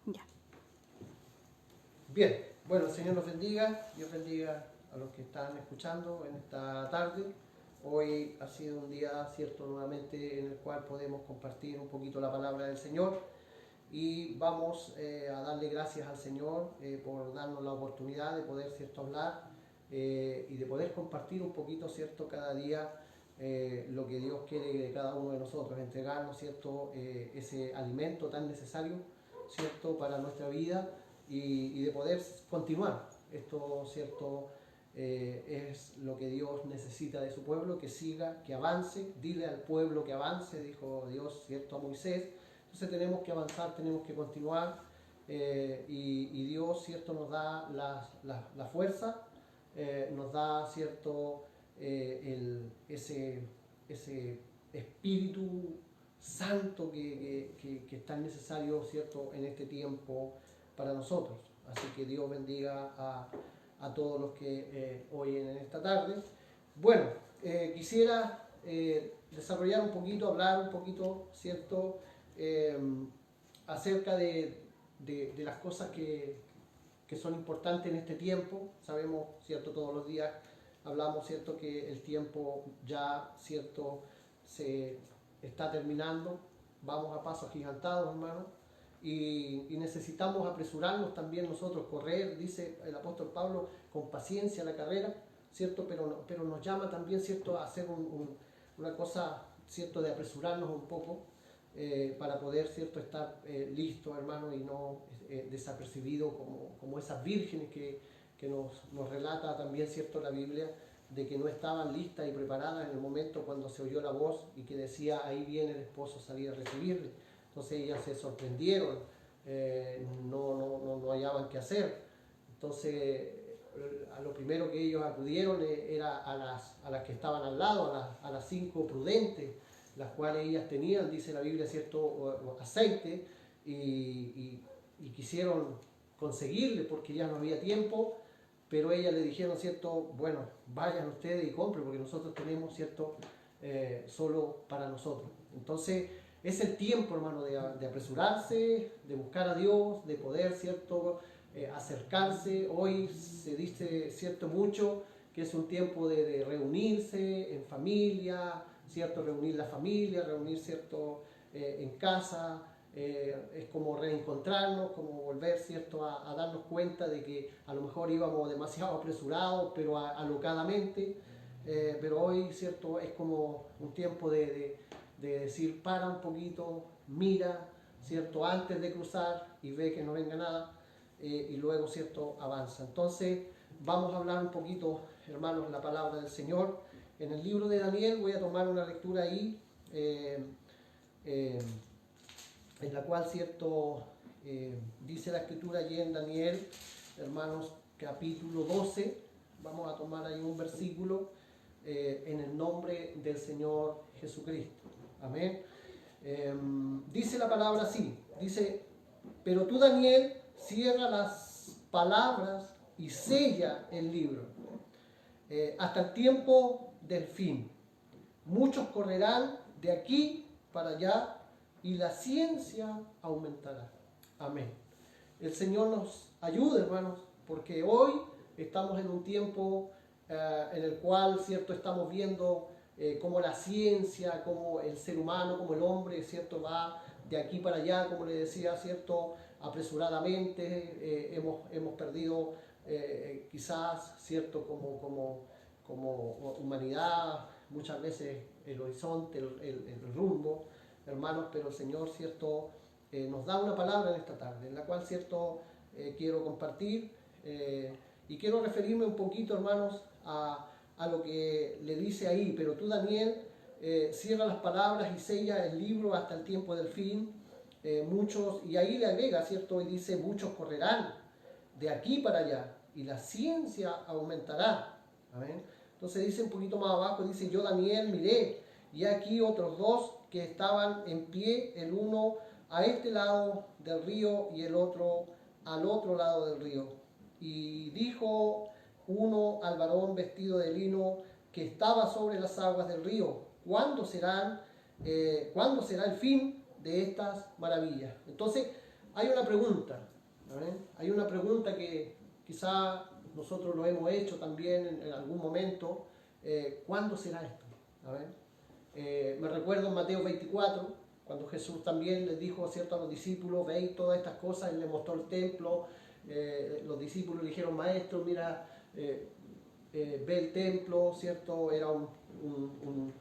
Ya. Bien, bueno, el Señor nos bendiga, Dios bendiga a los que están escuchando en esta tarde. Hoy ha sido un día, cierto, nuevamente en el cual podemos compartir un poquito la palabra del Señor y vamos a darle gracias al Señor por darnos la oportunidad de poder, cierto, hablar y de poder compartir un poquito, cierto, cada día lo que Dios quiere de cada uno de nosotros, entregarnos, cierto, ese alimento tan necesario, cierto, para nuestra vida y de poder continuar. Esto, cierto, es lo que Dios necesita de su pueblo, que siga, que avance. Dile al pueblo que avance, dijo Dios, cierto, a Moisés. Entonces tenemos que avanzar, tenemos que continuar y Dios, cierto, nos da la fuerza, nos da, cierto, ese espíritu santo que es tan necesario, cierto, en este tiempo para nosotros. Así que Dios bendiga a todos los que oyen en esta tarde. Bueno, quisiera desarrollar un poquito, hablar un poquito, cierto, acerca de las cosas que son importantes en este tiempo. Sabemos, cierto, todos los días hablamos, cierto, que el tiempo ya, cierto, se está terminando. Vamos a pasos agigantados, hermanos, y necesitamos apresurarnos también nosotros, correr, dice el apóstol Pablo, con paciencia la carrera, cierto, pero nos llama también, cierto, a hacer una cosa, cierto, de apresurarnos un poco para poder, cierto, estar listos, hermanos, y no desapercibidos como esas vírgenes que nos relata también, cierto, la Biblia, de que no estaban listas y preparadas en el momento cuando se oyó la voz y que decía, ahí viene el esposo, salí a recibirle. Entonces ellas se sorprendieron, no hallaban qué hacer. Entonces a lo primero que ellos acudieron era a las que estaban al lado, a las 5 prudentes, las cuales ellas tenían, dice la Biblia, cierto aceite, y quisieron conseguirle porque ya no había tiempo, pero ellas le dijeron, cierto, bueno, vayan ustedes y compren porque nosotros tenemos, cierto, solo para nosotros. Entonces es el tiempo, hermano, de apresurarse, de buscar a Dios, de poder, cierto, acercarse. Hoy se dice, cierto, mucho que es un tiempo de reunirse en familia, cierto, reunir la familia, reunir, cierto, en casa. Es como reencontrarnos, como volver, cierto, a darnos cuenta de que a lo mejor íbamos demasiado apresurados, pero alocadamente. Pero hoy, cierto, es como un tiempo de decir, para un poquito, mira, cierto, antes de cruzar y ve que no venga nada, y luego, cierto, avanza. Entonces vamos a hablar un poquito, hermanos, la palabra del Señor. En el libro de Daniel voy a tomar una lectura ahí, en la cual, cierto, dice la escritura allí en Daniel, hermanos, capítulo 12, vamos a tomar ahí un versículo en el nombre del Señor Jesucristo. Amén. Dice la palabra así, dice, pero tú, Daniel, cierra las palabras y sella el libro hasta el tiempo del fin. Muchos correrán de aquí para allá y la ciencia aumentará. Amén. El Señor nos ayude, hermanos, porque hoy estamos en un tiempo en el cual, cierto, estamos viendo cómo la ciencia, cómo el ser humano, cómo el hombre, cierto, va de aquí para allá, como le decía, cierto, apresuradamente. Hemos perdido quizás, cierto, como humanidad, muchas veces el horizonte, el rumbo, hermanos, pero el Señor, cierto, nos da una palabra en esta tarde, en la cual, cierto, quiero compartir y quiero referirme un poquito, hermanos, a lo que le dice ahí, pero tú, Daniel, cierra las palabras y sella el libro hasta el tiempo del fin. Muchos, y ahí le agrega, ¿cierto? Y dice, muchos correrán de aquí para allá y la ciencia aumentará. Amén. Entonces dice un poquito más abajo, dice, yo, Daniel, miré, y aquí otros dos que estaban en pie, el uno a este lado del río y el otro al otro lado del río. Y dijo uno al varón vestido de lino que estaba sobre las aguas del río, ¿cuándo será el fin de estas maravillas? Entonces hay una pregunta, ¿vale? Hay una pregunta que quizá nosotros lo hemos hecho también en algún momento. ¿Cuándo será esto? Me recuerdo en Mateo 24, cuando Jesús también les dijo, ¿cierto?, a los discípulos, veis todas estas cosas, Él les mostró el templo. Los discípulos le dijeron, maestro, mira, ve el templo, ¿cierto? Era un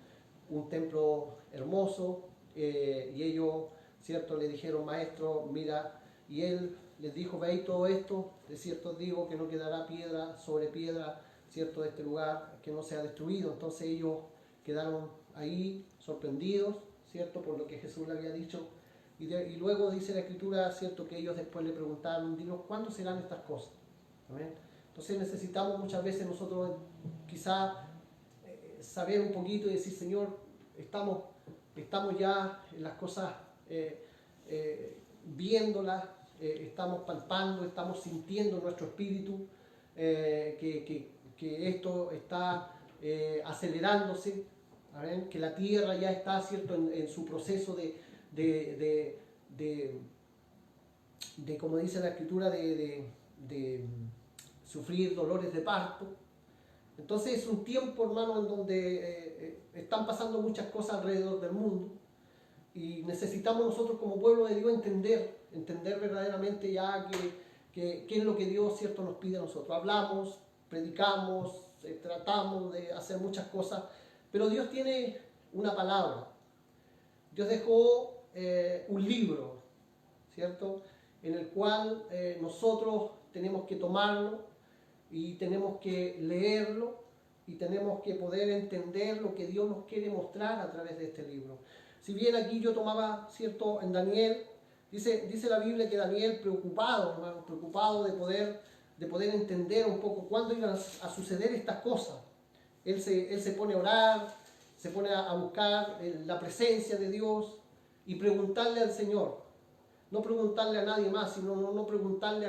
templo hermoso, y ellos, ¿cierto?, le dijeron, maestro, mira, y Él les dijo, veis todo esto, de cierto os digo que no quedará piedra sobre piedra, ¿cierto?, de este lugar que no sea destruido. Entonces ellos quedaron ahí sorprendidos, ¿cierto?, por lo que Jesús le había dicho. Y luego dice la Escritura, ¿cierto?, que ellos después le preguntaron, dinos, ¿cuándo serán estas cosas? ¿Amén? Entonces necesitamos muchas veces nosotros quizá saber un poquito y decir, Señor, estamos ya en las cosas viéndolas, estamos palpando, estamos sintiendo en nuestro espíritu que esto está acelerándose, ¿amén? Que la tierra ya está, ¿cierto?, en su proceso de como dice la Escritura, de sufrir dolores de parto. Entonces es un tiempo, hermano, en donde están pasando muchas cosas alrededor del mundo y necesitamos nosotros como pueblo de Dios entender verdaderamente ya qué es lo que Dios, ¿cierto?, nos pide a nosotros. Hablamos, predicamos, tratamos de hacer muchas cosas, pero Dios tiene una palabra. Dios dejó un libro, ¿cierto?, en el cual nosotros tenemos que tomarlo y tenemos que leerlo y tenemos que poder entender lo que Dios nos quiere mostrar a través de este libro. Si bien aquí yo tomaba, ¿cierto?, en Daniel, dice la Biblia que Daniel preocupado, hermano, preocupado de poder entender un poco cuándo iban a suceder estas cosas. Él se pone a orar, se pone a buscar la presencia de Dios y preguntarle al Señor. No preguntarle a nadie más, sino no preguntarle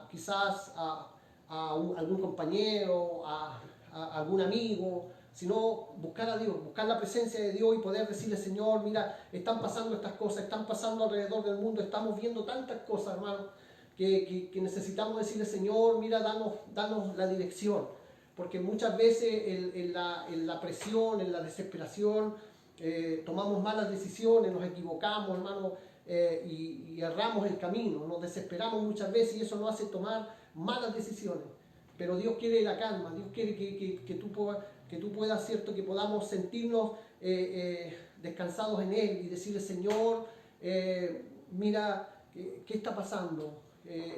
quizás a algún compañero, a algún amigo, sino buscar a Dios, buscar la presencia de Dios y poder decirle, Señor, mira, están pasando estas cosas, están pasando alrededor del mundo, estamos viendo tantas cosas, hermano, que necesitamos decirle, Señor, mira, danos la dirección. Porque muchas veces en la presión, en la desesperación, tomamos malas decisiones, nos equivocamos, hermano, y erramos el camino, nos desesperamos muchas veces y eso nos hace tomar malas decisiones. Pero Dios quiere la calma, Dios quiere que tú puedas, ¿cierto?, que podamos sentirnos descansados en Él y decirle, Señor, mira, ¿qué está pasando?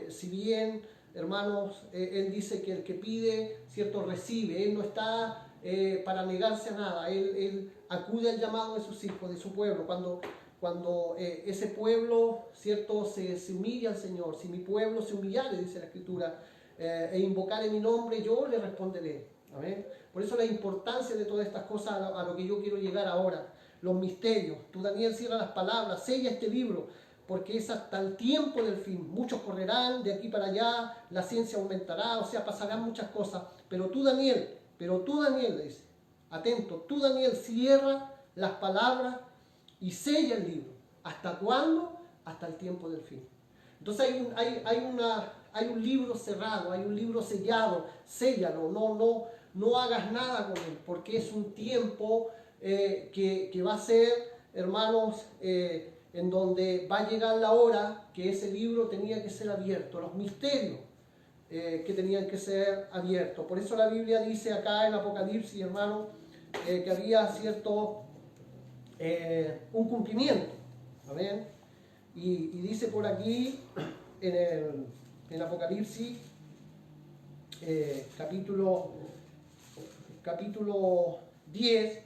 Si bien, hermanos, Él dice que el que pide, ¿cierto?, recibe. Él no está para negarse a nada. Él acude al llamado de sus hijos, de su pueblo. Cuando ese pueblo, ¿cierto?, se humilla al Señor. Si mi pueblo se humillare, dice la Escritura, e invocare mi nombre, yo le responderé. ¿Amén? Por eso la importancia de todas estas cosas a lo que yo quiero llegar ahora. Los misterios. Tú, Daniel, cierra las palabras, sella este libro, porque es hasta el tiempo del fin. Muchos correrán de aquí para allá, la ciencia aumentará, o sea, pasarán muchas cosas. Pero tú, Daniel, le dice, atento, tú, Daniel, cierra las palabras y sella el libro. ¿Hasta cuándo? Hasta el tiempo del fin. Entonces hay un libro cerrado, hay un libro sellado, séllalo, no hagas nada con él, porque es un tiempo que va a ser, hermanos, en donde va a llegar la hora que ese libro tenía que ser abierto, los misterios que tenían que ser abiertos. Por eso la Biblia dice acá en Apocalipsis, hermano, que había cierto un cumplimiento. ¿Amén? Y dice por aquí en Apocalipsis capítulo 10,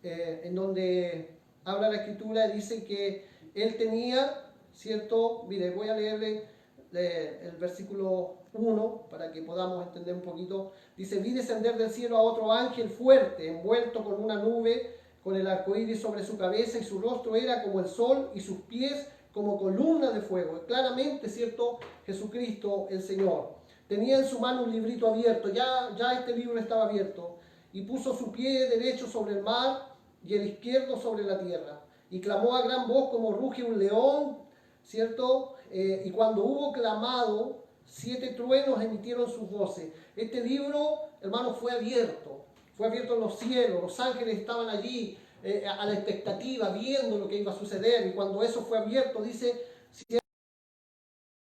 en donde habla la Escritura, dice que él tenía, ¿cierto? Mire, voy a leerle el versículo 1 para que podamos entender un poquito. Dice, vi descender del cielo a otro ángel fuerte, envuelto con una nube, con el arco iris sobre su cabeza, y su rostro era como el sol y sus pies como columna de fuego. Claramente, ¿cierto? Jesucristo el Señor. Tenía en su mano un librito abierto, ya este libro estaba abierto, y puso su pie derecho sobre el mar y el izquierdo sobre la tierra. y clamó a gran voz como ruge un león, ¿cierto? Y cuando hubo clamado, 7 truenos emitieron sus voces. Este libro, hermanos, fue abierto en los cielos, los ángeles estaban allí a la expectativa, viendo lo que iba a suceder, y cuando eso fue abierto, dice,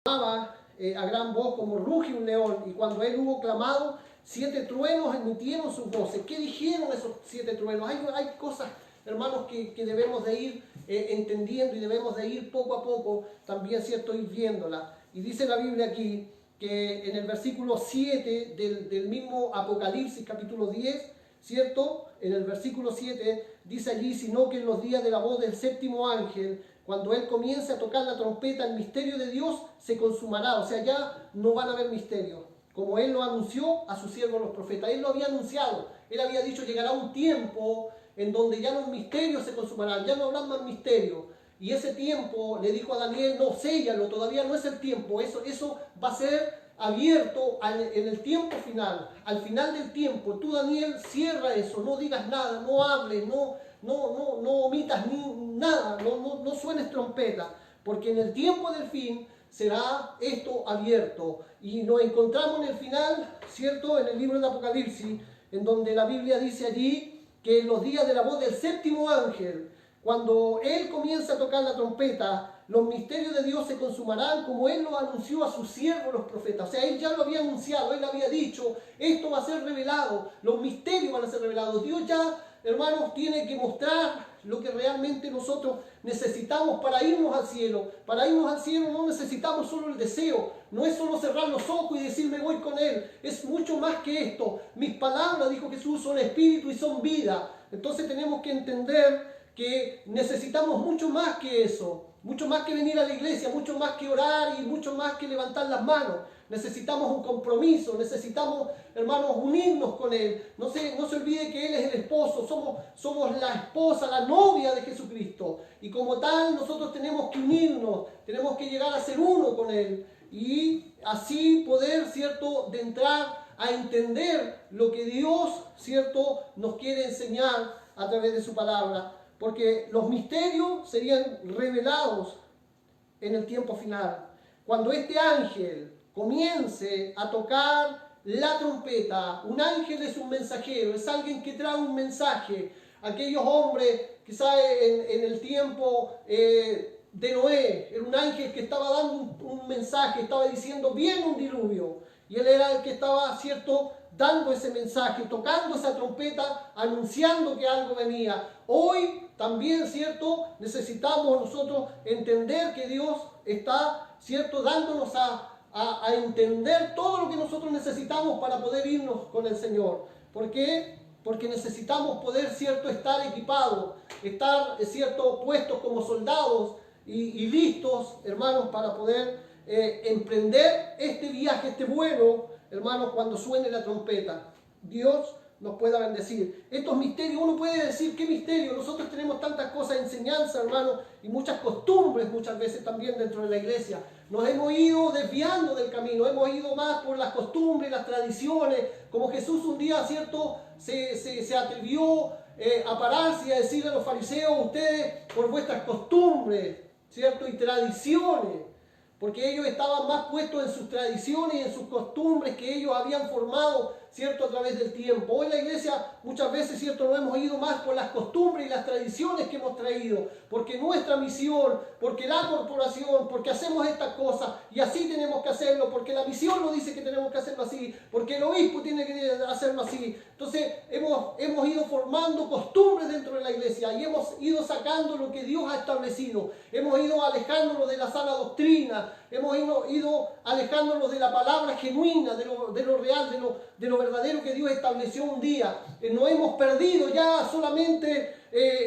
clamaba a gran voz como ruge un león, y cuando él hubo clamado, 7 truenos emitieron sus voces. ¿Qué dijeron esos 7 truenos? Hay cosas, hermanos, que debemos de ir entendiendo y debemos de ir poco a poco también, ¿cierto?, ir viéndolas. Y dice la Biblia aquí que en el versículo 7 del mismo Apocalipsis capítulo 10, ¿cierto? En el versículo 7 dice allí, sino que en los días de la voz del séptimo ángel, cuando él comience a tocar la trompeta, el misterio de Dios se consumará. O sea, ya no van a haber misterio. Como él lo anunció a sus siervos los profetas. Él lo había anunciado. Él había dicho, llegará un tiempo en donde ya los misterios se consumarán. Ya no habrá más misterio. Y ese tiempo, le dijo a Daniel, no, séllalo, todavía no es el tiempo. Eso va a ser abierto en el tiempo final. Al final del tiempo, tú, Daniel, cierra eso. No digas nada, no hables, no omitas nada, no suenes trompeta. Porque en el tiempo del fin será esto abierto. Y nos encontramos en el final, ¿cierto?, en el libro del Apocalipsis, en donde la Biblia dice allí que en los días de la voz del séptimo ángel, cuando él comienza a tocar la trompeta, los misterios de Dios se consumarán como él lo anunció a sus siervos los profetas. O sea, él ya lo había anunciado, él había dicho, esto va a ser revelado, los misterios van a ser revelados. Dios ya, hermanos, tiene que mostrar lo que realmente nosotros necesitamos para irnos al cielo. Para irnos al cielo no necesitamos solo el deseo, no es solo cerrar los ojos y decir me voy con él, es mucho más que esto. Mis palabras, dijo Jesús, son espíritu y son vida. Entonces tenemos que entender que necesitamos mucho más que eso, mucho más que venir a la iglesia, mucho más que orar y mucho más que levantar las manos. Necesitamos un compromiso, necesitamos, hermanos, unirnos con Él. No se olvide que Él es el esposo, somos la esposa, la novia de Jesucristo. Y como tal, nosotros tenemos que unirnos, tenemos que llegar a ser uno con Él. Y así poder, ¿cierto?, de entrar a entender lo que Dios, ¿cierto?, nos quiere enseñar a través de su palabra. Porque los misterios serían revelados en el tiempo final. Cuando este ángel comience a tocar la trompeta, un ángel es un mensajero, es alguien que trae un mensaje. Aquellos hombres, quizás en el tiempo de Noé, era un ángel que estaba dando un mensaje, estaba diciendo, viene un diluvio. Y él era el que estaba, ¿cierto?, dando ese mensaje, tocando esa trompeta, anunciando que algo venía. Hoy también, ¿cierto?, necesitamos nosotros entender que Dios está, ¿cierto?, dándonos a entender todo lo que nosotros necesitamos para poder irnos con el Señor. ¿Por qué? Porque necesitamos poder, ¿cierto?, estar equipados, estar, ¿cierto?, puestos como soldados y listos, hermanos, para poder emprender este viaje, este vuelo, hermanos, cuando suene la trompeta. Dios nos pueda bendecir. Estos misterios, uno puede decir, ¿qué misterio? Nosotros tenemos tantas cosas, enseñanza, hermanos, y muchas costumbres muchas veces también dentro de la iglesia. Nos hemos ido desviando del camino, hemos ido más por las costumbres, las tradiciones, como Jesús un día, ¿cierto?, se atrevió a pararse y a decirle a los fariseos, ustedes por vuestras costumbres, ¿cierto?, y tradiciones, porque ellos estaban más puestos en sus tradiciones y en sus costumbres que ellos habían formado, ¿cierto?, a través del tiempo. Hoy la iglesia muchas veces, ¿cierto?, nos hemos ido más por las costumbres y las tradiciones que hemos traído, porque nuestra misión, porque la corporación, porque hacemos estas cosas y así tenemos que hacerlo, porque la misión nos dice que tenemos que hacerlo así, porque el obispo tiene que hacerlo así. Entonces hemos ido formando costumbres dentro de la iglesia y hemos ido sacando lo que Dios ha establecido. Hemos ido alejándonos de la sana doctrina, hemos ido alejándonos de la palabra genuina, de lo real, de lo verdadero que Dios estableció un día. Nos hemos perdido ya, solamente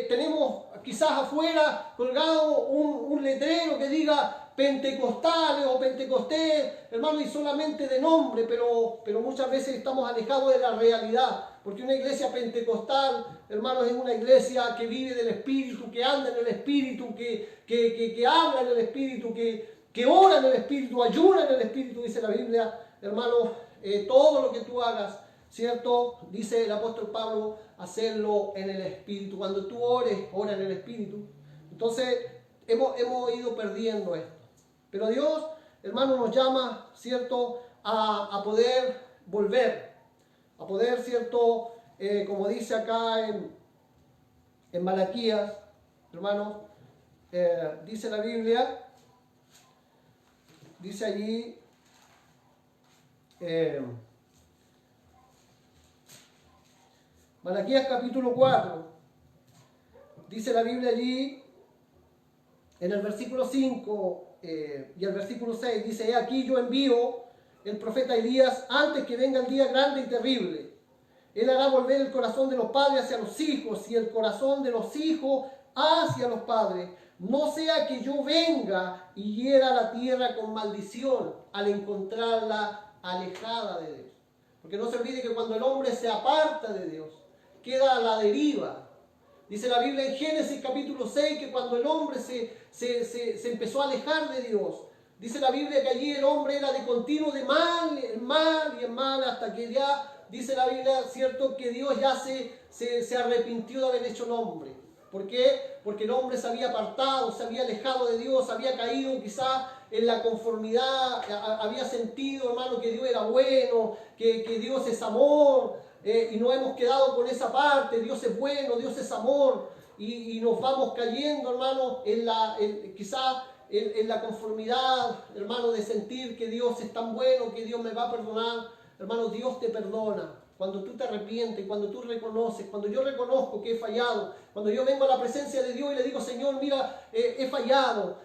tenemos quizás afuera colgado un letrero que diga pentecostales o pentecostés, hermano, y solamente de nombre, pero muchas veces estamos alejados de la realidad, porque una iglesia pentecostal, hermano, es una iglesia que vive del Espíritu, que anda en el Espíritu, que habla en el Espíritu, que ora en el Espíritu, ayuna en el Espíritu, dice la Biblia, hermano. Todo lo que tú hagas, ¿cierto?, dice el apóstol Pablo, hacerlo en el Espíritu. Cuando tú ores, ora en el Espíritu. Entonces hemos ido perdiendo esto. Pero Dios, hermano, nos llama, ¿cierto?, a poder volver, a poder, ¿cierto?, como dice acá en Malaquías, hermanos, dice la Biblia, dice allí, Malaquías capítulo 4, dice la Biblia allí, en el versículo 5 y el versículo 6, dice: he aquí yo envío el profeta Elías antes que venga el día grande y terrible. Él hará volver el corazón de los padres hacia los hijos y el corazón de los hijos hacia los padres. No sea que yo venga y hiera la tierra con maldición al encontrarla alejada de Dios. Porque no se olvide que cuando el hombre se aparta de Dios, queda a la deriva. Dice la Biblia en Génesis capítulo 6 que cuando el hombre se empezó a alejar de Dios, dice la Biblia que allí el hombre era de continuo de mal en mal y en mal, hasta que ya, dice la Biblia, cierto, que Dios ya se arrepintió de haber hecho el hombre. ¿Por qué? Porque el hombre se había apartado, se había alejado de Dios, había caído quizás en la conformidad, había sentido, hermano, que Dios era bueno, que Dios es amor, y nos hemos quedado con esa parte: Dios es bueno, Dios es amor, y nos vamos cayendo, hermano, quizás en la conformidad, hermano, de sentir que Dios es tan bueno, que Dios me va a perdonar. Hermano, Dios te perdona cuando tú te arrepientes, cuando tú reconoces, cuando yo reconozco que he fallado, cuando yo vengo a la presencia de Dios y le digo: Señor, mira, he fallado.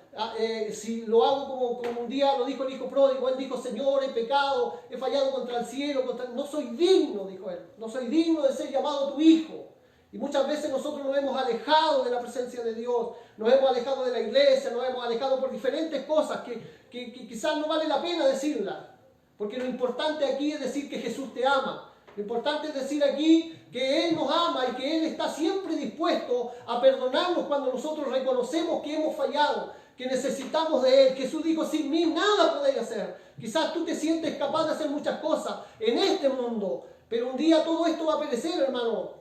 Si lo hago como un día lo dijo el hijo pródigo, él dijo: Señor, he pecado, he fallado contra el cielo, no soy digno, dijo él, no soy digno de ser llamado tu hijo. Y muchas veces nosotros nos hemos alejado de la presencia de Dios, nos hemos alejado de la iglesia, nos hemos alejado por diferentes cosas que quizás no vale la pena decirlas. Porque lo importante aquí es decir que Jesús te ama. Lo importante es decir aquí que Él nos ama y que Él está siempre dispuesto a perdonarnos cuando nosotros reconocemos que hemos fallado, que necesitamos de Él. Jesús dijo: sin mí nada podéis hacer. Quizás tú te sientes capaz de hacer muchas cosas en este mundo, pero un día todo esto va a perecer, hermano,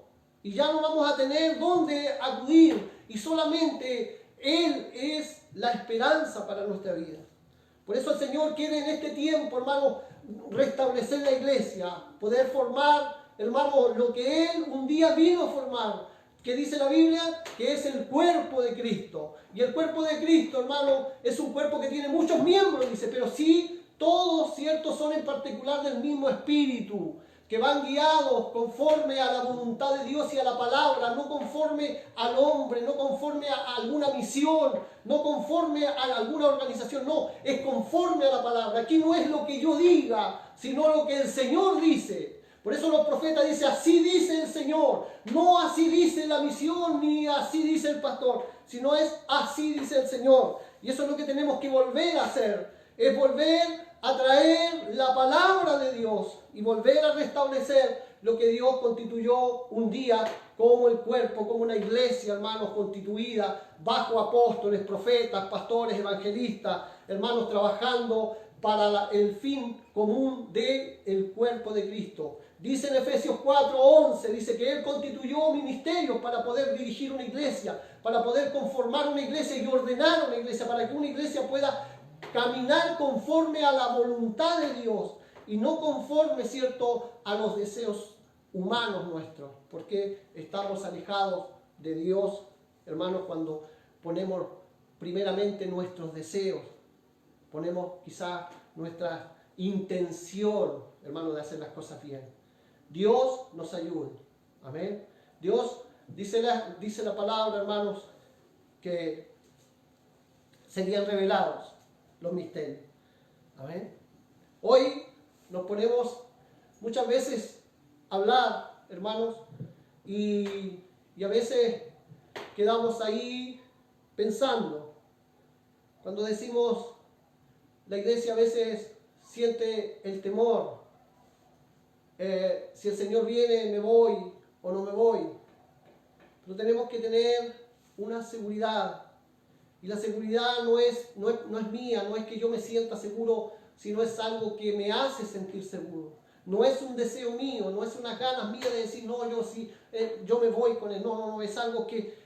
y ya no vamos a tener dónde acudir, y solamente Él es la esperanza para nuestra vida. Por eso el Señor quiere en este tiempo, hermano, restablecer la iglesia, poder formar, hermano, lo que Él un día vino a formar, que dice la Biblia que es el cuerpo de Cristo. Y el cuerpo de Cristo, hermano, es un cuerpo que tiene muchos miembros, dice, pero sí, todos, cierto, son en particular del mismo espíritu, que van guiados conforme a la voluntad de Dios y a la palabra, no conforme al hombre, no conforme a alguna misión, no conforme a alguna organización, no, es conforme a la palabra. Aquí no es lo que yo diga, sino lo que el Señor dice. Por eso los profetas dicen: así dice el Señor, no así dice la misión, ni así dice el pastor, sino es así dice el Señor. Y eso es lo que tenemos que volver a hacer, es volver a traer la palabra de Dios y volver a restablecer lo que Dios constituyó un día como el cuerpo, como una iglesia, hermanos, constituida bajo apóstoles, profetas, pastores, evangelistas, hermanos, trabajando para el fin común del cuerpo de Cristo. Dice en Efesios 4:11, dice que Él constituyó ministerios para poder dirigir una iglesia, para poder conformar una iglesia y ordenar una iglesia, para que una iglesia pueda caminar conforme a la voluntad de Dios y no conforme, cierto, a los deseos humanos nuestros, porque estamos alejados de Dios, hermanos, cuando ponemos primeramente nuestros deseos, ponemos quizás nuestra intención, hermanos, de hacer las cosas bien. Dios nos ayude, amén. Dios, dice la palabra, hermanos, que serían revelados los misterios. Amén. Hoy nos ponemos muchas veces a hablar, hermanos, y a veces quedamos ahí pensando. Cuando decimos, la iglesia a veces siente el temor. Si el Señor viene, me voy o no me voy. Pero tenemos que tener una seguridad. Y la seguridad no es mía, no es que yo me sienta seguro, sino es algo que me hace sentir seguro. No es un deseo mío, no es unas ganas mías de decir: no, yo sí, yo me voy con Él. No, es algo que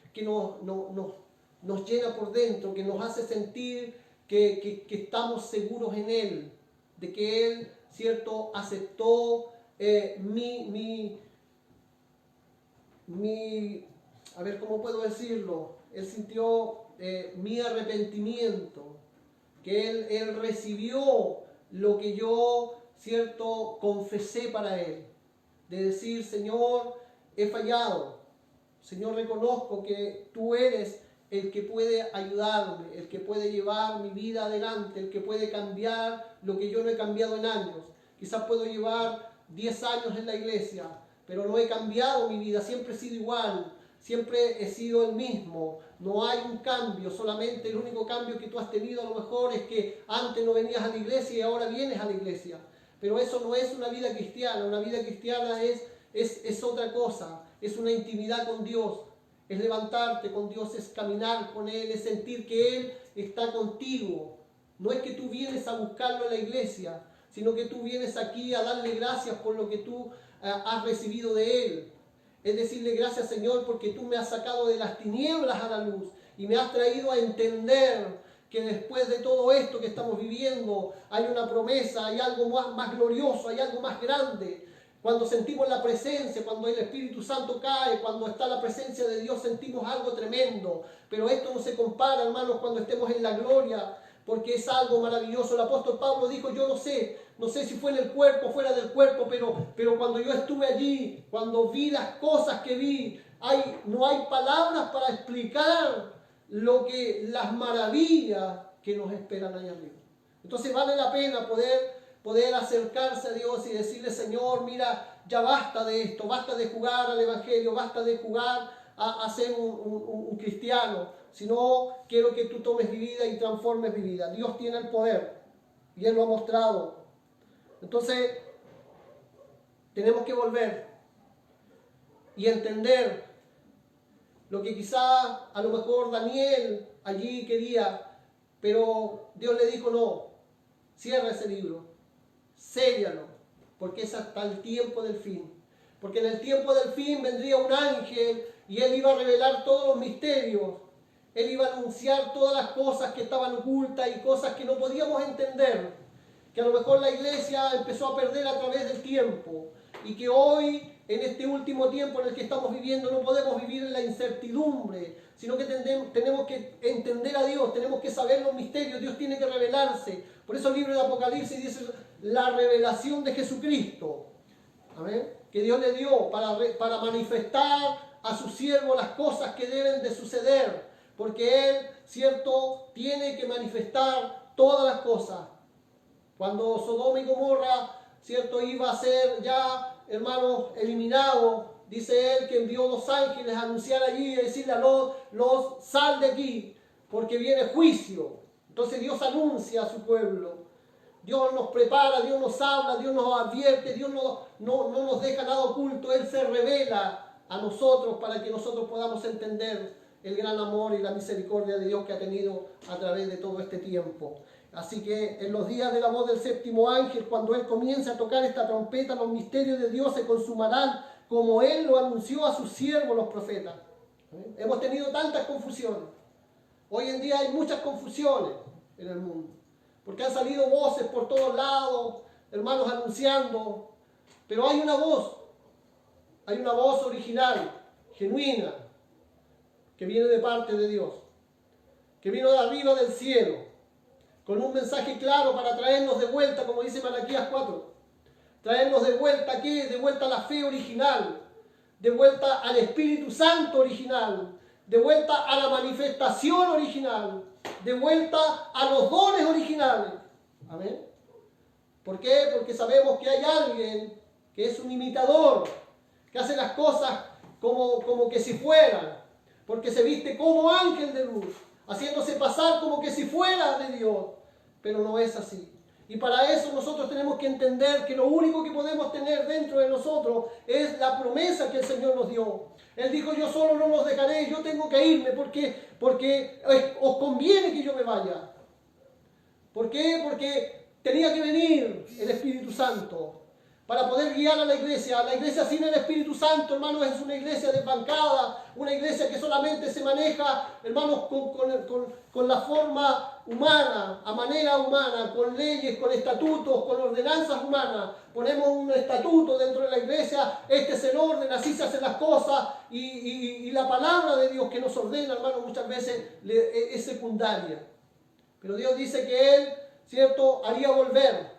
nos llena por dentro, que nos hace sentir que estamos seguros en Él, de que Él, ¿cierto?, aceptó a ver, ¿cómo puedo decirlo? Él sintió mi arrepentimiento, que Él recibió lo que yo, ¿cierto?, confesé para Él. De decir, Señor, he fallado. Señor, reconozco que tú eres el que puede ayudarme, el que puede llevar mi vida adelante, el que puede cambiar lo que yo no he cambiado en años. Quizás puedo llevar 10 años en la iglesia, pero no he cambiado mi vida, siempre he sido igual, siempre he sido el mismo. No hay un cambio, solamente el único cambio que tú has tenido a lo mejor es que antes no venías a la iglesia y ahora vienes a la iglesia. Pero eso no es una vida cristiana. Una vida cristiana es otra cosa, es una intimidad con Dios, es levantarte con Dios, es caminar con Él, es sentir que Él está contigo. No es que tú vienes a buscarlo en la iglesia, sino que tú vienes aquí a darle gracias por lo que tú has recibido de Él. Es decirle gracias, Señor, porque tú me has sacado de las tinieblas a la luz y me has traído a entender que después de todo esto que estamos viviendo hay una promesa, hay algo más glorioso, hay algo más grande. Cuando sentimos la presencia, cuando el Espíritu Santo cae, cuando está la presencia de Dios, sentimos algo tremendo. Pero esto no se compara, hermanos, cuando estemos en la gloria, porque es algo maravilloso. El apóstol Pablo dijo, yo no sé si fue en el cuerpo o fuera del cuerpo, pero cuando yo estuve allí, cuando vi las cosas que vi, no hay palabras para explicar las maravillas que nos esperan allá arriba. Entonces vale la pena poder acercarse a Dios y decirle, Señor, mira, ya basta de esto, basta de jugar al Evangelio, basta de jugar a ser un cristiano, sino quiero que tú tomes mi vida y transformes mi vida. Dios tiene el poder y Él lo ha mostrado. Entonces, tenemos que volver y entender lo que quizá a lo mejor Daniel allí quería, pero Dios le dijo, no, cierra ese libro, séllalo, porque es hasta el tiempo del fin. Porque en el tiempo del fin vendría un ángel y él iba a revelar todos los misterios. Él iba a anunciar todas las cosas que estaban ocultas y cosas que no podíamos entender, que a lo mejor la iglesia empezó a perder a través del tiempo y que hoy, en este último tiempo en el que estamos viviendo, no podemos vivir en la incertidumbre, sino que tenemos que entender a Dios, tenemos que saber los misterios, Dios tiene que revelarse. Por eso el libro de Apocalipsis dice la revelación de Jesucristo, ¿amén?, que Dios le dio para manifestar a su siervo las cosas que deben de suceder, porque Él, cierto, tiene que manifestar todas las cosas. Cuando Sodoma y Gomorra, cierto, iba a ser ya, hermanos, eliminado, dice Él que envió 2 ángeles a anunciar allí y decirle a los sal de aquí, porque viene juicio. Entonces Dios anuncia a su pueblo. Dios nos prepara, Dios nos habla, Dios nos advierte, Dios no nos deja nada oculto. Él se revela a nosotros para que nosotros podamos entender el gran amor y la misericordia de Dios que ha tenido a través de todo este tiempo. Así que en los días de la voz del 7º ángel, cuando Él comience a tocar esta trompeta, los misterios de Dios se consumarán como Él lo anunció a sus siervos los profetas. Hemos tenido tantas confusiones. Hoy en día hay muchas confusiones en el mundo, porque han salido voces por todos lados, hermanos anunciando, pero hay una voz original, genuina, que viene de parte de Dios, que vino de arriba del cielo, con un mensaje claro para traernos de vuelta, como dice Malaquías 4, traernos de vuelta, ¿qué? De vuelta a la fe original, de vuelta al Espíritu Santo original, de vuelta a la manifestación original, de vuelta a los dones originales. Amén. ¿Por qué? Porque sabemos que hay alguien que es un imitador, que hace las cosas como que si fueran, porque se viste como ángel de luz, haciéndose pasar como que si fuera de Dios, pero no es así. Y para eso nosotros tenemos que entender que lo único que podemos tener dentro de nosotros es la promesa que el Señor nos dio. Él dijo, yo solo no los dejaré, yo tengo que irme porque os conviene que yo me vaya. ¿Por qué? Porque tenía que venir el Espíritu Santo para poder guiar a la iglesia. La iglesia sin el Espíritu Santo, hermanos, es una iglesia desbancada, una iglesia que solamente se maneja, hermanos, con la forma humana, a manera humana, con leyes, con estatutos, con ordenanzas humanas. Ponemos un estatuto dentro de la iglesia, este es el orden, así se hacen las cosas, y la palabra de Dios que nos ordena, hermanos, muchas veces es secundaria. Pero Dios dice que Él, ¿cierto?, haría volver.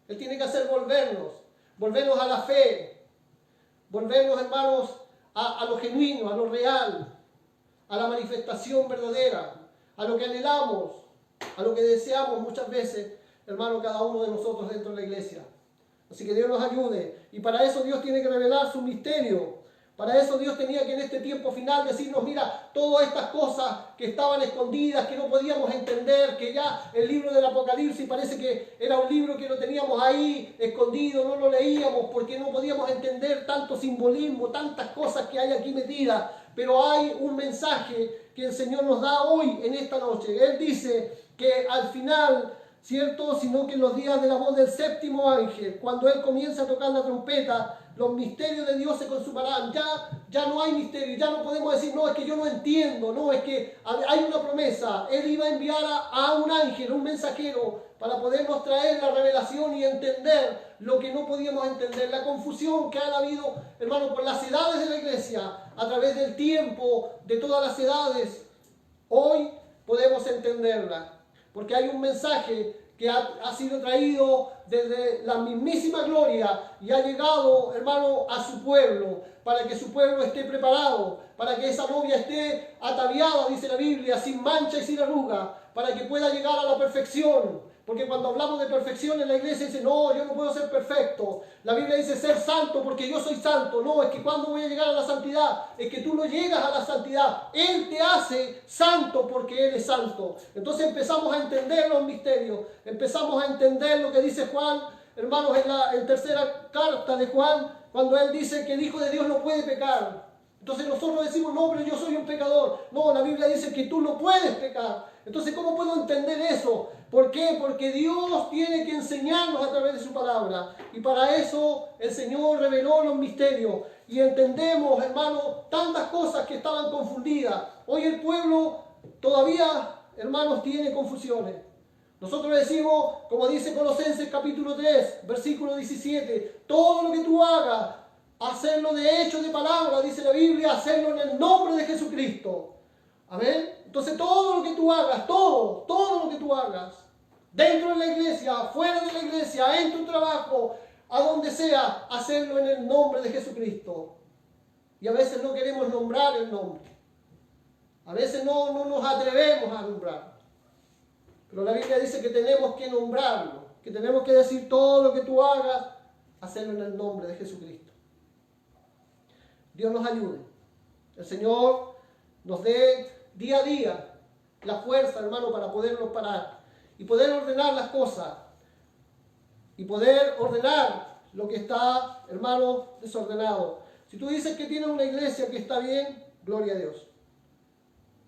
Él tiene que hacer volvernos a la fe, volvernos, hermanos, a lo genuino, a lo real, a la manifestación verdadera, a lo que anhelamos, a lo que deseamos muchas veces, hermanos, cada uno de nosotros dentro de la iglesia. Así que Dios nos ayude. Y para eso Dios tiene que revelar su misterio. Para eso Dios tenía que en este tiempo final decirnos, mira, todas estas cosas que estaban escondidas, que no podíamos entender, que ya el libro del Apocalipsis parece que era un libro que lo teníamos ahí escondido, no lo leíamos porque no podíamos entender tanto simbolismo, tantas cosas que hay aquí metidas. Pero hay un mensaje que el Señor nos da hoy en esta noche. Él dice que al final, ¿cierto?, sino que en los días de la voz del séptimo ángel, cuando Él comienza a tocar la trompeta, los misterios de Dios se consumarán. Ya no hay misterio, ya no podemos decir, no, es que yo no entiendo, no, es que hay una promesa. Él iba a enviar a un ángel, un mensajero, para podernos traer la revelación y entender lo que no podíamos entender. La confusión que ha habido, hermano, por las edades de la iglesia, a través del tiempo, de todas las edades, hoy podemos entenderla. Porque hay un mensaje que ha sido traído desde la mismísima gloria y ha llegado, hermano, a su pueblo, para que su pueblo esté preparado, para que esa novia esté ataviada, dice la Biblia, sin mancha y sin arruga, para que pueda llegar a la perfección. Porque cuando hablamos de perfección en la iglesia dice, no, yo no puedo ser perfecto. La Biblia dice ser santo porque yo soy santo. No, es que cuando voy a llegar a la santidad, es que tú no llegas a la santidad. Él te hace santo porque Él es santo. Entonces empezamos a entender los misterios. Empezamos a entender lo que dice Juan, hermanos, en la tercera carta de Juan, cuando Él dice que el Hijo de Dios no puede pecar. Entonces nosotros decimos, no, pero yo soy un pecador. No, la Biblia dice que tú no puedes pecar. Entonces, ¿cómo puedo entender eso? ¿Por qué? Porque Dios tiene que enseñarnos a través de su palabra. Y para eso el Señor reveló los misterios. Y entendemos, hermanos, tantas cosas que estaban confundidas. Hoy el pueblo todavía, hermanos, tiene confusiones. Nosotros decimos, como dice Colosenses capítulo 3, versículo 17, todo lo que tú hagas, hacerlo de hecho, de palabra, dice la Biblia, hacerlo en el nombre de Jesucristo. Amén. Entonces todo lo que tú hagas, todo lo que tú hagas, dentro de la iglesia, fuera de la iglesia, en tu trabajo, a donde sea, hacerlo en el nombre de Jesucristo. Y a veces no queremos nombrar el nombre. A veces no nos atrevemos a nombrarlo. Pero la Biblia dice que tenemos que nombrarlo, que tenemos que decir todo lo que tú hagas, hacerlo en el nombre de Jesucristo. Dios nos ayude. El Señor nos dé día a día la fuerza, hermano, para podernos parar y poder ordenar las cosas y poder ordenar lo que está, hermano, desordenado. Si tú dices que tienes una iglesia que está bien, gloria a Dios.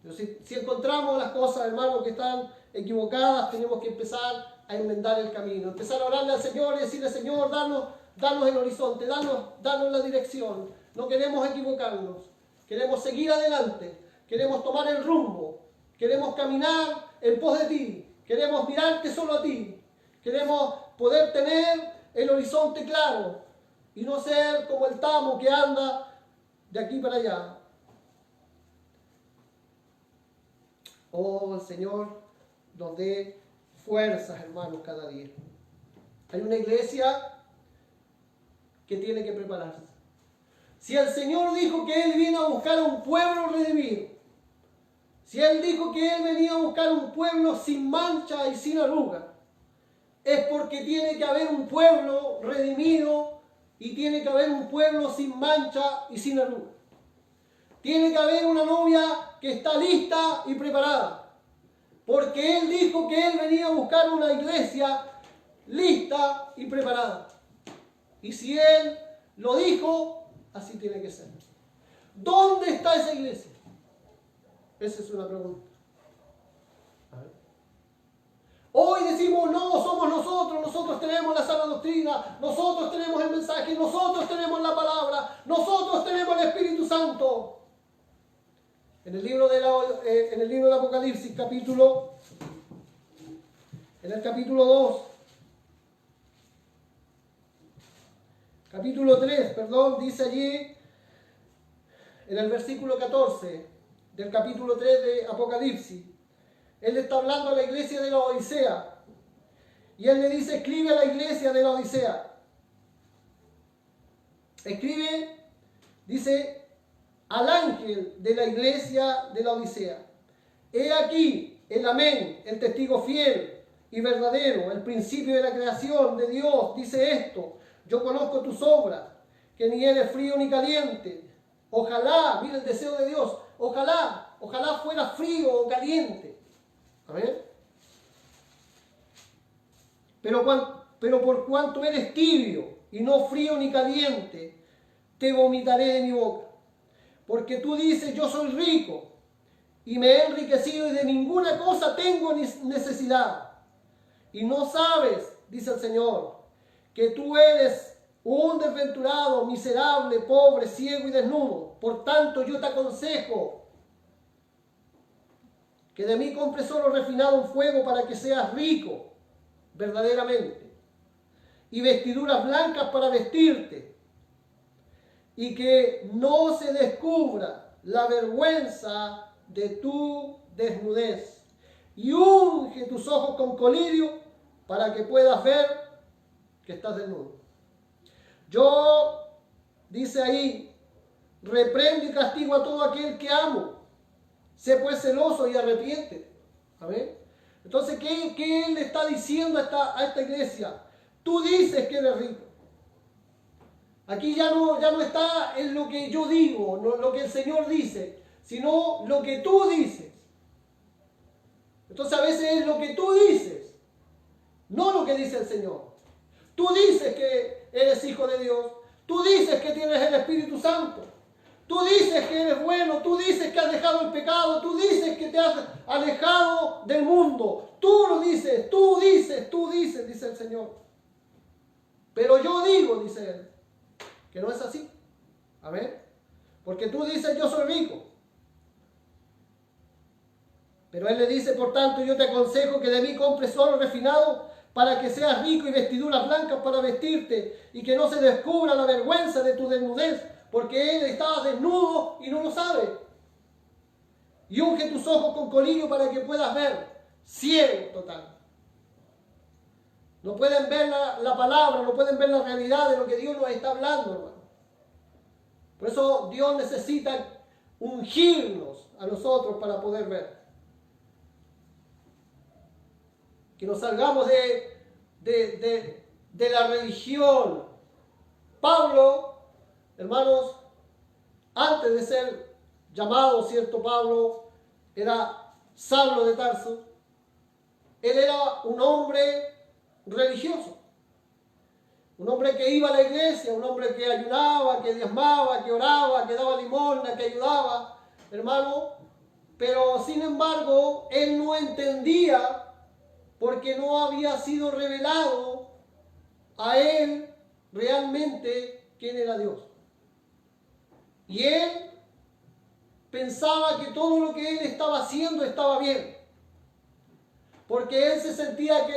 Pero si encontramos las cosas, hermano, que están equivocadas, tenemos que empezar a enmendar el camino, empezar a orarle al Señor y decirle, Señor, danos el horizonte, danos la dirección. No queremos equivocarnos, queremos seguir adelante, queremos tomar el rumbo, queremos caminar en pos de ti, queremos mirarte solo a ti, queremos poder tener el horizonte claro y no ser como el tamo que anda de aquí para allá. Oh, el Señor nos dé fuerzas, hermanos, cada día. Hay una iglesia que tiene que prepararse. Si el Señor dijo que Él vino a buscar un pueblo redimido, si Él dijo que Él venía a buscar un pueblo sin mancha y sin arruga, es porque tiene que haber un pueblo redimido y tiene que haber un pueblo sin mancha y sin arruga. Tiene que haber una novia que está lista y preparada, porque Él dijo que Él venía a buscar una iglesia lista y preparada. Y si Él lo dijo, así tiene que ser. ¿Dónde está esa iglesia? Esa es una pregunta. Hoy decimos, no, somos nosotros nosotros tenemos la sana doctrina, nosotros tenemos el mensaje, nosotros tenemos la palabra, nosotros tenemos el Espíritu Santo. En el libro del Apocalipsis, en el capítulo 2, capítulo 3, dice allí, en el versículo 14 del capítulo 3 de Apocalipsis, él está hablando a la iglesia de la Odisea. Y él le dice, escribe a la iglesia de la Odisea. Escribe, dice, al ángel de la iglesia de la Odisea. He aquí el amén, el testigo fiel y verdadero, el principio de la creación de Dios, dice esto. Yo conozco tus obras, que ni eres frío ni caliente. Ojalá, mira el deseo de Dios, ojalá fuera frío o caliente. Amén. Pero por cuanto eres tibio y no frío ni caliente, te vomitaré de mi boca. Porque tú dices, yo soy rico y me he enriquecido y de ninguna cosa tengo necesidad. Y no sabes, dice el Señor, que tú eres un desventurado, miserable, pobre, ciego y desnudo. Por tanto, yo te aconsejo que de mí compres oro refinado en fuego para que seas rico verdaderamente, y vestiduras blancas para vestirte, y que no se descubra la vergüenza de tu desnudez, y unge tus ojos con colirio para que puedas ver que estás desnudo. Yo, dice ahí, reprendo y castigo a todo aquel que amo. Sé pues celoso y arrepiéntete. Amén. Entonces, ¿qué él le está diciendo a esta iglesia? Tú dices que eres rico. Aquí ya no está en lo que yo digo, no lo que el Señor dice, sino lo que tú dices. Entonces a veces es lo que tú dices, no lo que dice el Señor. Tú dices que eres hijo de Dios, tú dices que tienes el Espíritu Santo, tú dices que eres bueno, tú dices que has dejado el pecado, tú dices que te has alejado del mundo. Tú lo dices, dice el Señor. Pero yo digo, dice Él, que no es así. Amén. Porque tú dices, yo soy rico. Pero Él le dice, por tanto, yo te aconsejo que de mí compres oro refinado para que seas rico y vestiduras blancas para vestirte y que no se descubra la vergüenza de tu desnudez, porque Él estaba desnudo y no lo sabe. Y unge tus ojos con colirio para que puedas ver. Ciego total. No pueden ver la palabra, no pueden ver la realidad de lo que Dios nos está hablando, hermano. Por eso Dios necesita ungirnos a nosotros para poder ver. Que nos salgamos de la religión. Pablo, hermanos, antes de ser llamado, ¿cierto? Pablo era Saulo de Tarso. Él era un hombre religioso. Un hombre que iba a la iglesia, un hombre que ayunaba, que diezmaba, que oraba, que daba limosna, que ayudaba, hermano. Pero sin embargo, él no entendía porque no había sido revelado a él realmente quién era Dios. Y él pensaba que todo lo que él estaba haciendo estaba bien. Porque él se sentía que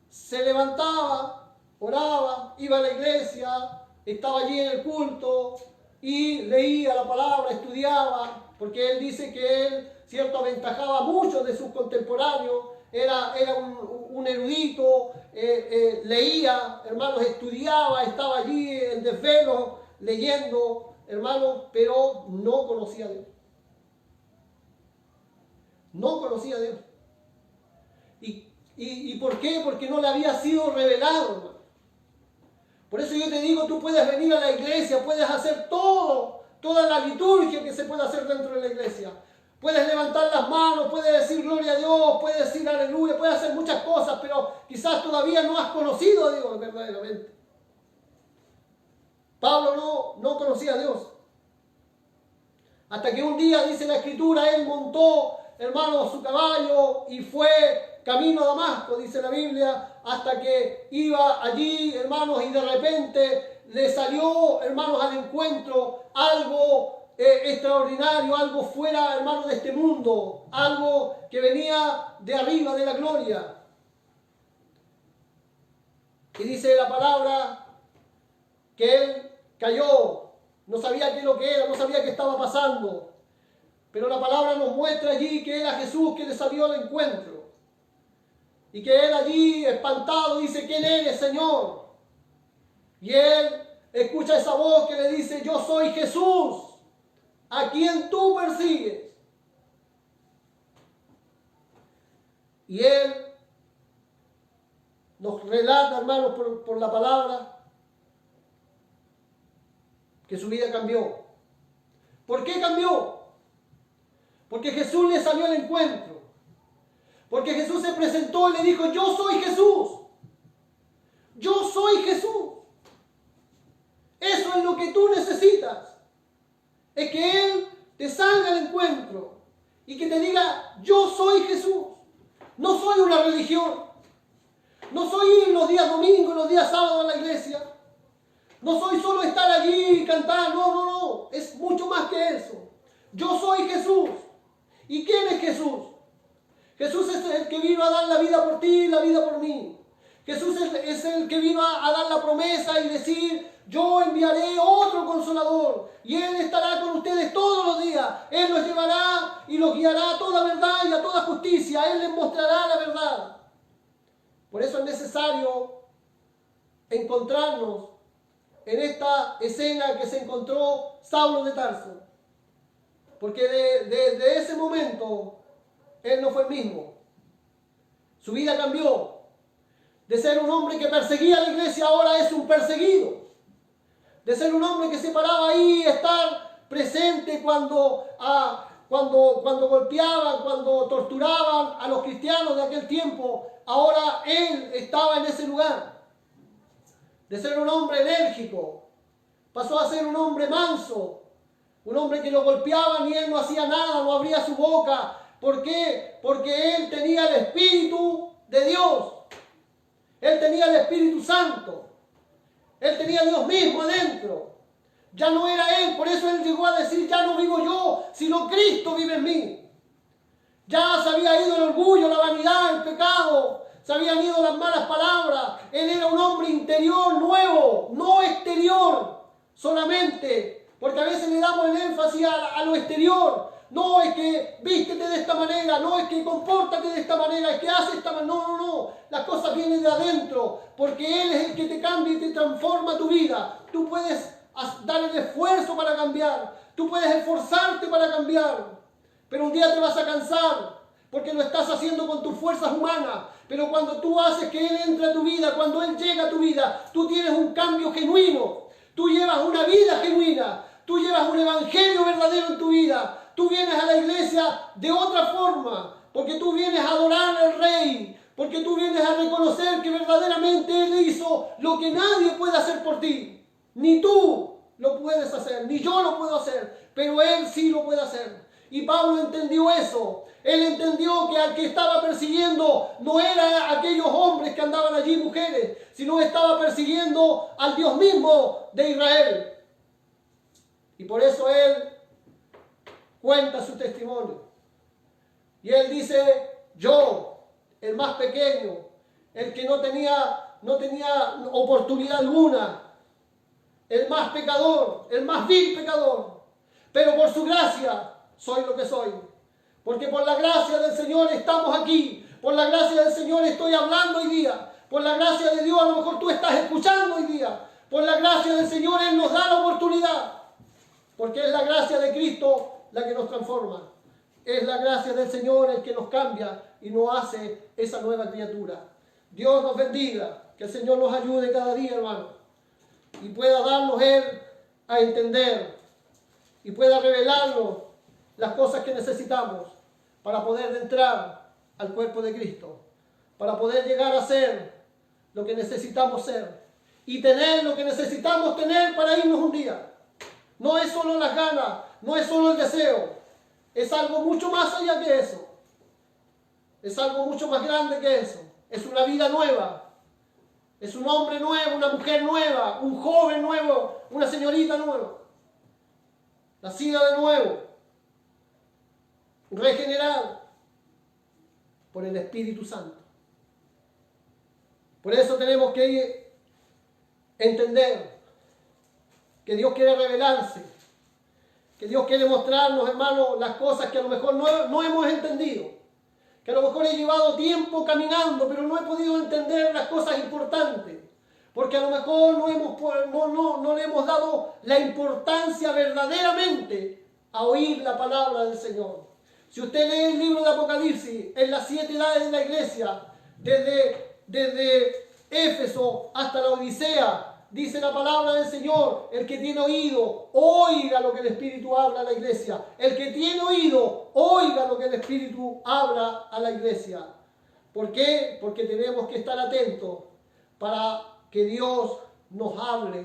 se levantaba, oraba, iba a la iglesia, estaba allí en el culto y leía la palabra, estudiaba, porque él dice que él, cierto, aventajaba a muchos de sus contemporáneos, era un erudito, leía, hermanos, estudiaba, estaba allí en desvelo, leyendo, hermanos, pero no conocía a Dios. No conocía a Dios. ¿Y por qué? Porque no le había sido revelado, hermano. Por eso yo te digo, tú puedes venir a la iglesia, puedes hacer toda la liturgia que se puede hacer dentro de la iglesia. Puedes levantar las manos, puedes decir gloria a Dios, puedes decir aleluya, puedes hacer muchas cosas, pero quizás todavía no has conocido a Dios verdaderamente. Pablo no conocía a Dios. Hasta que un día, dice la Escritura, él montó, hermano, su caballo y fue camino a Damasco, dice la Biblia, hasta que iba allí, hermanos, y de repente le salió, hermanos, al encuentro algo extraordinario, algo fuera, hermanos, de este mundo, algo que venía de arriba de la gloria. Y dice la palabra que él cayó, no sabía qué es lo que era, no sabía qué estaba pasando. Pero la palabra nos muestra allí que era Jesús que le salió al encuentro. Y que él allí, espantado, dice: ¿quién eres, Señor? Y él escucha esa voz que le dice: yo soy Jesús, a quien tú persigues. Y él nos relata, hermanos, por la palabra, que su vida cambió. ¿Por qué cambió? Porque Jesús le salió al encuentro. Porque Jesús se presentó y le dijo: yo soy Jesús. Yo soy Jesús. Eso es lo que tú necesitas. Es que Él te salga al encuentro y que te diga: yo soy Jesús. No soy una religión. No soy ir los días domingos, los días sábados a la iglesia. No soy solo estar allí y cantar. No. Es mucho más que eso. Yo soy Jesús. ¿Y quién es Jesús? Jesús es el que vino a dar la vida por ti y la vida por mí. Jesús es el que vino a dar la promesa y decir: yo enviaré otro consolador y Él estará con ustedes todos los días. Él los llevará y los guiará a toda verdad y a toda justicia. Él les mostrará la verdad. Por eso es necesario encontrarnos en esta escena que se encontró Saulo de Tarso. Porque desde ese momento él no fue el mismo. Su vida cambió. De ser un hombre que perseguía a la iglesia, ahora es un perseguido. De ser un hombre que se paraba ahí, estar presente cuando golpeaban, cuando torturaban a los cristianos de aquel tiempo, ahora él estaba en ese lugar. De ser un hombre enérgico, pasó a ser un hombre manso. Un hombre que lo golpeaban y él no hacía nada, no abría su boca. ¿Por qué? Porque él tenía el Espíritu de Dios. Él tenía el Espíritu Santo. Él tenía a Dios mismo adentro. Ya no era él, por eso él llegó a decir: ya no vivo yo, sino Cristo vive en mí. Ya se había ido el orgullo, la vanidad, el pecado. Se habían ido las malas palabras. Él era un hombre interior nuevo, no exterior solamente. Porque a veces le damos el énfasis a lo exterior. No, es que vístete de esta manera. No, es que compórtate de esta manera. Es que hace esta manera. No. Las cosas vienen de adentro. Porque Él es el que te cambia y te transforma tu vida. Tú puedes dar el esfuerzo para cambiar. Tú puedes esforzarte para cambiar. Pero un día te vas a cansar. Porque lo estás haciendo con tus fuerzas humanas. Pero cuando tú haces que Él entre a tu vida, cuando Él llega a tu vida, tú tienes un cambio genuino. Tú llevas una vida genuina. Tú llevas un evangelio verdadero en tu vida. Tú vienes a la iglesia de otra forma. Porque tú vienes a adorar al Rey. Porque tú vienes a reconocer que verdaderamente Él hizo lo que nadie puede hacer por ti. Ni tú lo puedes hacer, ni yo lo puedo hacer. Pero Él sí lo puede hacer. Y Pablo entendió eso. Él entendió que al que estaba persiguiendo no era aquellos hombres que andaban allí, mujeres, sino estaba persiguiendo al Dios mismo de Israel. Y por eso él cuenta su testimonio. Y él dice: yo, el más pequeño, el que no tenía oportunidad alguna, el más pecador, el más vil pecador, pero por su gracia soy lo que soy. Porque por la gracia del Señor estamos aquí. Por la gracia del Señor estoy hablando hoy día. Por la gracia de Dios a lo mejor tú estás escuchando hoy día. Por la gracia del Señor Él nos da la oportunidad. Porque es la gracia de Cristo la que nos transforma. Es la gracia del Señor el que nos cambia y nos hace esa nueva criatura. Dios nos bendiga. Que el Señor nos ayude cada día, hermano. Y pueda darnos Él a entender. Y pueda revelarnos las cosas que necesitamos para poder entrar al cuerpo de Cristo. Para poder llegar a ser lo que necesitamos ser. Y tener lo que necesitamos tener para irnos un día. No es solo las ganas, no es solo el deseo. Es algo mucho más allá que eso. Es algo mucho más grande que eso. Es una vida nueva. Es un hombre nuevo, una mujer nueva, un joven nuevo, una señorita nueva. Nacida de nuevo. Regenerada por el Espíritu Santo. Por eso tenemos que entender que Dios quiere revelarse, que Dios quiere mostrarnos, hermanos, las cosas que a lo mejor no hemos entendido, que a lo mejor he llevado tiempo caminando, pero no he podido entender las cosas importantes, porque a lo mejor no le hemos dado la importancia verdaderamente a oír la palabra del Señor. Si usted lee el libro de Apocalipsis, en las 7 edades de la iglesia, desde Éfeso hasta la Odisea, dice la palabra del Señor: el que tiene oído, oiga lo que el Espíritu habla a la iglesia. El que tiene oído, oiga lo que el Espíritu habla a la iglesia. ¿Por qué? Porque tenemos que estar atentos para que Dios nos hable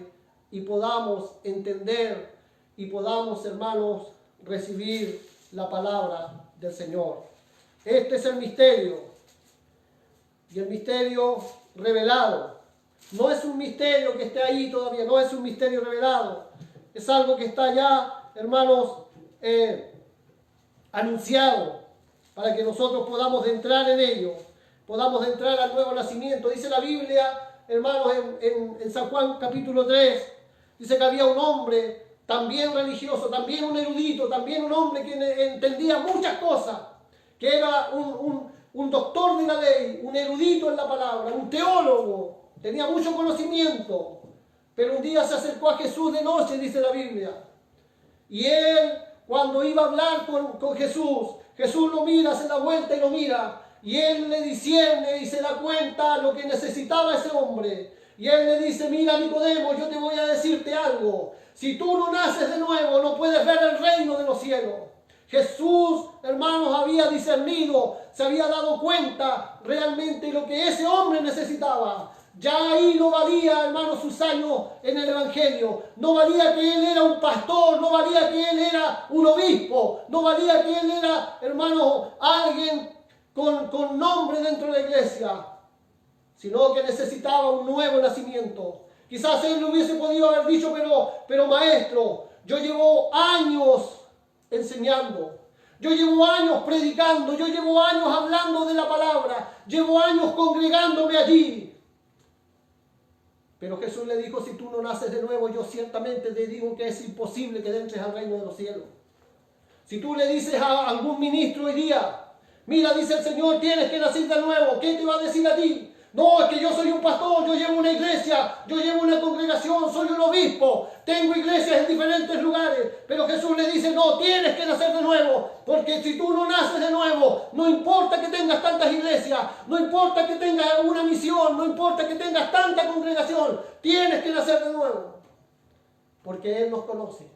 y podamos entender y podamos, hermanos, recibir la palabra del Señor. Este es el misterio. Y el misterio revelado. No es un misterio que esté ahí todavía, no es un misterio revelado. Es algo que está ya, hermanos, anunciado para que nosotros podamos entrar en ello, podamos entrar al nuevo nacimiento. Dice la Biblia, hermanos, en San Juan capítulo 3, dice que había un hombre también religioso, también un erudito, también un hombre que entendía muchas cosas, que era un doctor de la ley, un erudito en la palabra, un teólogo. Tenía mucho conocimiento, pero un día se acercó a Jesús de noche, dice la Biblia. Y él, cuando iba a hablar con Jesús, Jesús lo mira, se da vuelta y lo mira. Y él le discierne y se da cuenta lo que necesitaba ese hombre. Y él le dice: mira, Nicodemo, yo te voy a decirte algo. Si tú no naces de nuevo, no puedes ver el reino de los cielos. Jesús, hermanos, había discernido, se había dado cuenta realmente lo que ese hombre necesitaba. Ya ahí no valía, hermanos, sus años en el Evangelio. No valía que él era un pastor, no valía que él era un obispo, no valía que él era, hermanos, alguien con nombre dentro de la iglesia, sino que necesitaba un nuevo nacimiento. Quizás él le hubiese podido haber dicho: pero maestro, yo llevo años enseñando, yo llevo años predicando, yo llevo años hablando de la palabra, llevo años congregándome allí. Pero Jesús le dijo: si tú no naces de nuevo, yo ciertamente te digo que es imposible que entres al reino de los cielos. Si tú le dices a algún ministro hoy día: mira, dice el Señor, tienes que nacer de nuevo, ¿qué te va a decir a ti? No, es que yo soy un pastor, yo llevo una iglesia, yo llevo una congregación, soy un obispo, tengo iglesias en diferentes lugares. Pero Jesús le dice: no, tienes que nacer de nuevo, porque si tú no naces de nuevo, no importa que tengas tantas iglesias, no importa que tengas una misión, no importa que tengas tanta congregación, tienes que nacer de nuevo. Porque Él nos conoce,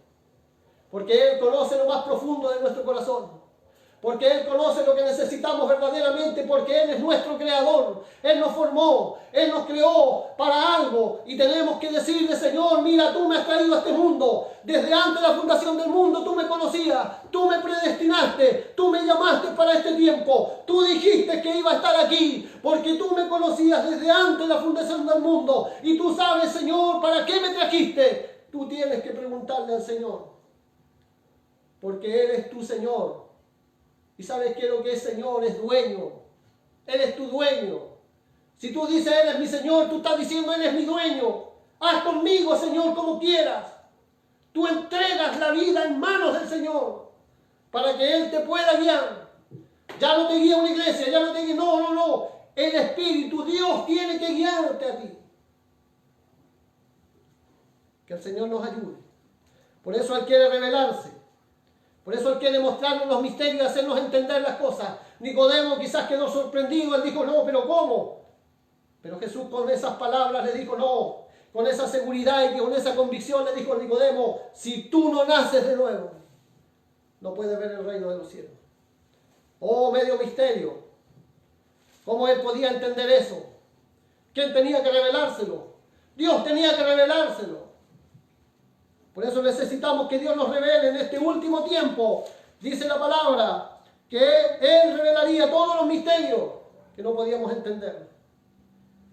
porque Él conoce lo más profundo de nuestro corazón. Porque Él conoce lo que necesitamos verdaderamente, porque Él es nuestro creador. Él nos formó, Él nos creó para algo. Y tenemos que decirle: Señor, mira, tú me has traído a este mundo. Desde antes de la fundación del mundo tú me conocías, tú me predestinaste, tú me llamaste para este tiempo. Tú dijiste que iba a estar aquí, porque tú me conocías desde antes de la fundación del mundo. Y tú sabes, Señor, ¿para qué me trajiste? Tú tienes que preguntarle al Señor, porque Él es tu Señor. Y sabes que lo que es Señor es dueño. Él es tu dueño. Si tú dices: Él es mi Señor, tú estás diciendo: Él es mi dueño. Haz conmigo, Señor, como quieras. Tú entregas la vida en manos del Señor para que Él te pueda guiar. Ya no te guía una iglesia, ya no te guía... No. El Espíritu, Dios, tiene que guiarte a ti. Que el Señor nos ayude. Por eso Él quiere revelarse. Por eso Él quiere mostrarnos los misterios y hacernos entender las cosas. Nicodemo quizás quedó sorprendido. Él dijo: no, pero ¿cómo? Pero Jesús con esas palabras le dijo: no. Con esa seguridad y con esa convicción le dijo a Nicodemo: si tú no naces de nuevo, no puedes ver el reino de los cielos. Oh, medio misterio. ¿Cómo Él podía entender eso? ¿Quién tenía que revelárselo? Dios tenía que revelárselo. Por eso necesitamos que Dios nos revele en este último tiempo. Dice la palabra que Él revelaría todos los misterios que no podíamos entender.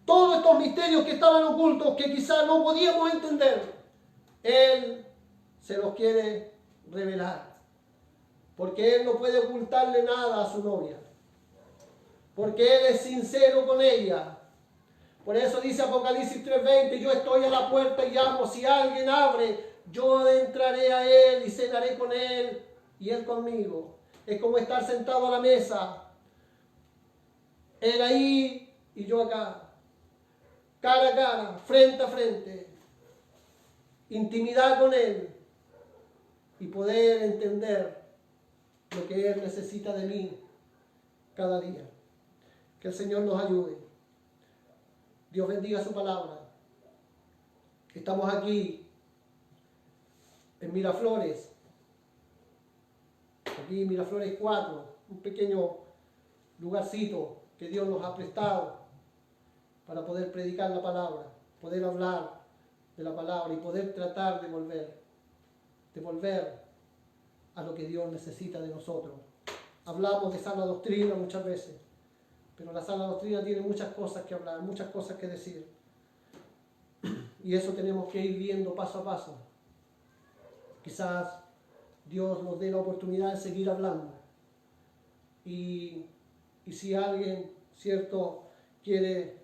Todos estos misterios que estaban ocultos, que quizás no podíamos entender, Él se los quiere revelar. Porque Él no puede ocultarle nada a su novia. Porque Él es sincero con ella. Por eso dice Apocalipsis 3:20, yo estoy a la puerta y llamo, si alguien abre, yo entraré a Él y cenaré con Él y Él conmigo. Es como estar sentado a la mesa, Él ahí y yo acá, cara a cara, frente a frente, intimidad con Él y poder entender lo que Él necesita de mí cada día. Que el Señor nos ayude. Dios bendiga su palabra. Estamos aquí en Miraflores, aquí en Miraflores 4, un pequeño lugarcito que Dios nos ha prestado para poder predicar la palabra, poder hablar de la palabra y poder tratar de volver a lo que Dios necesita de nosotros. Hablamos de sana doctrina muchas veces, pero la sana doctrina tiene muchas cosas que hablar, muchas cosas que decir. Y eso tenemos que ir viendo paso a paso. Quizás Dios nos dé la oportunidad de seguir hablando. Y si alguien, cierto, quiere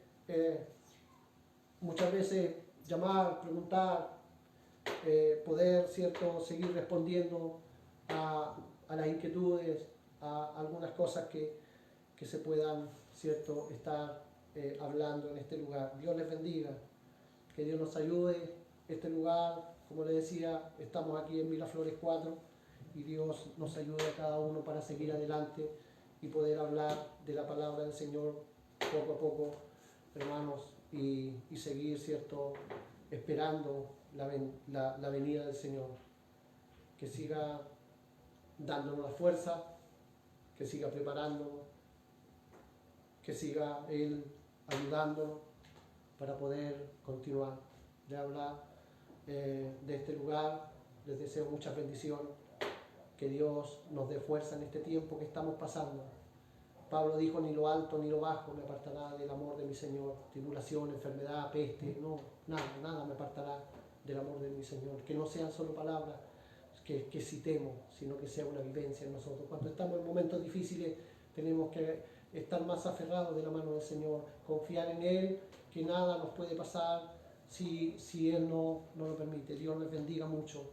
muchas veces llamar, preguntar, poder, cierto, seguir respondiendo a las inquietudes, a algunas cosas que se puedan, cierto, estar hablando en este lugar. Dios les bendiga, que Dios nos ayude. Este lugar, como les decía, estamos aquí en Miraflores 4 y Dios nos ayude a cada uno para seguir adelante y poder hablar de la palabra del Señor poco a poco, hermanos, y seguir, cierto, esperando la venida del Señor. Que siga dándonos la fuerza, que siga preparándonos, que siga Él ayudándonos para poder continuar de hablar de este lugar. Les deseo muchas bendiciones, que Dios nos dé fuerza en este tiempo que estamos pasando. Pablo dijo, ni lo alto ni lo bajo me apartará del amor de mi Señor. Tribulación, enfermedad, peste, no, nada me apartará del amor de mi Señor. Que no sean solo palabras que citemos, sino que sea una vivencia en nosotros. Cuando estamos en momentos difíciles tenemos que estar más aferrados de la mano del Señor, confiar en Él, que nada nos puede pasar si Él no lo permite. Dios les bendiga mucho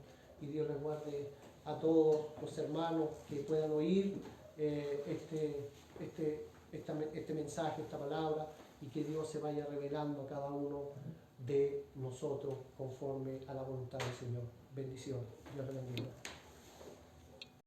y Dios les guarde a todos los hermanos que puedan oír este mensaje, esta palabra, y que Dios se vaya revelando a cada uno de nosotros conforme a la voluntad del Señor. Bendiciones. Dios les bendiga.